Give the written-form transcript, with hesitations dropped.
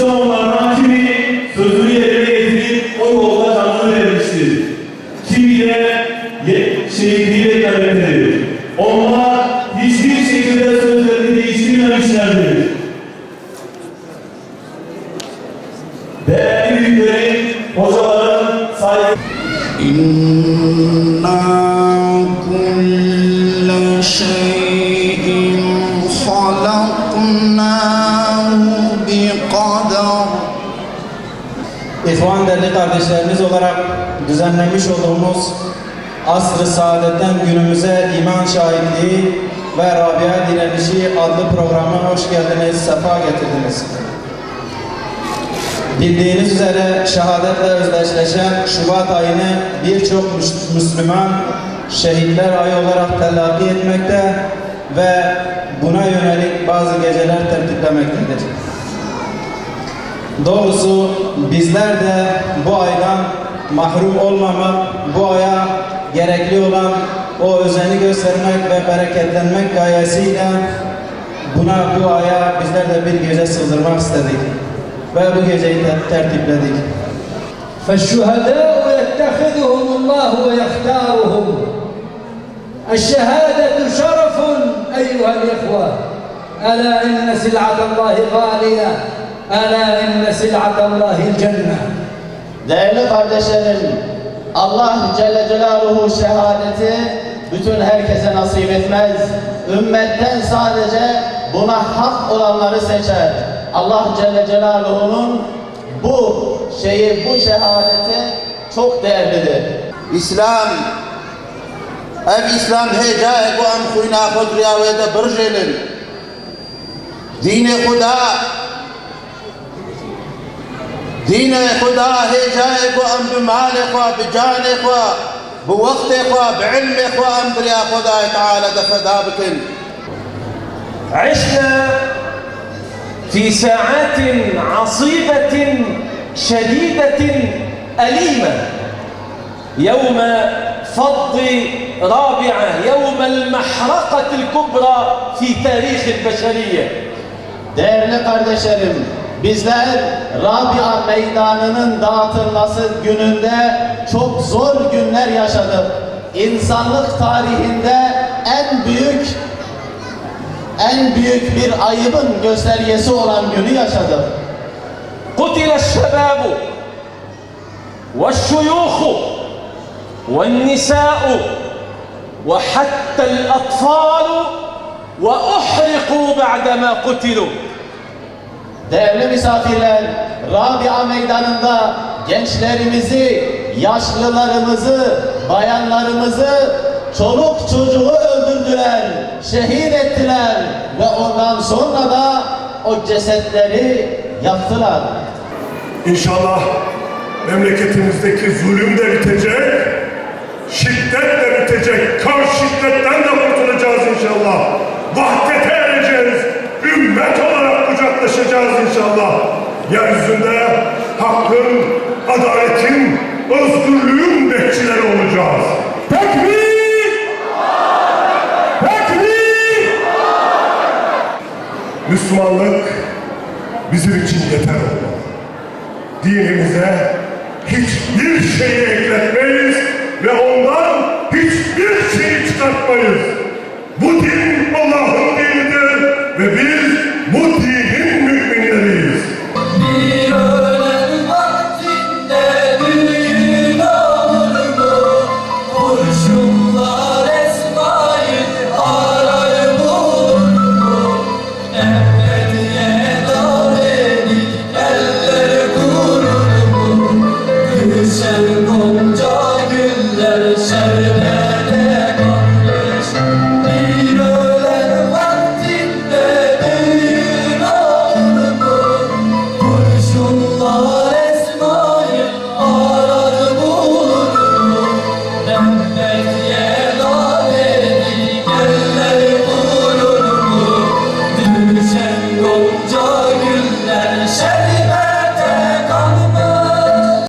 Müslümanlardan kimi sözünü yerine getirip o yolda canını vermiştir. Kimi de şehitliği beklemektedir. Onlar hiçbir şekilde sözlerini değiştirmemişlerdir. Değerli büyüklerin, hocaların saygı... İnna kulle şeyin halaknahu bi kadar. İhvan değerli kardeşlerimiz olarak düzenlemiş olduğumuz Asr-ı Saadet'ten günümüze iman şahitliği ve Rabia Direnişi adlı programa hoş geldiniz, sefa getirdiniz. Bildiğiniz üzere şehadetle özdeşleşen Şubat ayını birçok Müslüman şehitler ayı olarak telakki etmekte ve buna yönelik bazı geceler tertiplemektedir. Doğrusu bizler de bu aydan mahrum olmamak, bu aya gerekli olan o özeni göstermek ve bereketlenmek gayesiyle bu aya bizler de bir gece sığdırmak istedik. Ve bu geceyi tertipledik. فالشهداء يتخذهم الله ويختارهم. الشهادة شرف أيها الإخوة. ألا إن سلعة الله غالية. ألا إن سلعة الله الجنة. Değerli kardeşlerim, Allah Celle Celaluhu şehadeti bütün herkese nasip etmez. Ümmetten sadece buna hak olanları seçer. Allah Celle Celaluhu'nun bu şehadeti çok değerlidir. İslam ev İslam hecae bu am khuyna khud riyavede birjelin dine Khuda hecae bu am bimal khwa bijan khwa bu vakt khwa bi'ilm khwa am riya Khuda Teala defeda bikin. عشنا في ساعات عصيبة شديدة أليمة يوم فض رابعة يوم المحرقة الكبرى في تاريخ البشرية. Değerli kardeşlerim, bizler Rabia Meydanı'nın dağıtılması gününde çok zor günler yaşadık. İnsanlık tarihinde en büyük bir ayıbın göstergesi olan günü yaşadık. قتل الشباب والشيوخ والنساء وحتى الأطفال وأحرقوا بعدما قتلوا. Değerli misafirler, Rabia Meydanı'nda gençlerimizi, yaşlılarımızı, bayanlarımızı, çoluk çocuğu öldürdüler, şehit ettiler ve ondan sonra da o cesetleri yaktılar. İnşallah memleketimizdeki zulüm de bitecek, şiddet de bitecek, kan şiddetten de kurtulacağız inşallah. Vahdete ereceğiz, ümmet olarak kucaklaşacağız inşallah. Yeryüzünde hakkın, adaletin, özgürlüğün bekçileri olacağız. Tekbir! Tekbir! Müslümanlık bizim için yeter olmalı. Dinimize hiçbir şeyi ekletmeyiz ve ondan hiçbir şeyi çıkartmayız. Bu din Allah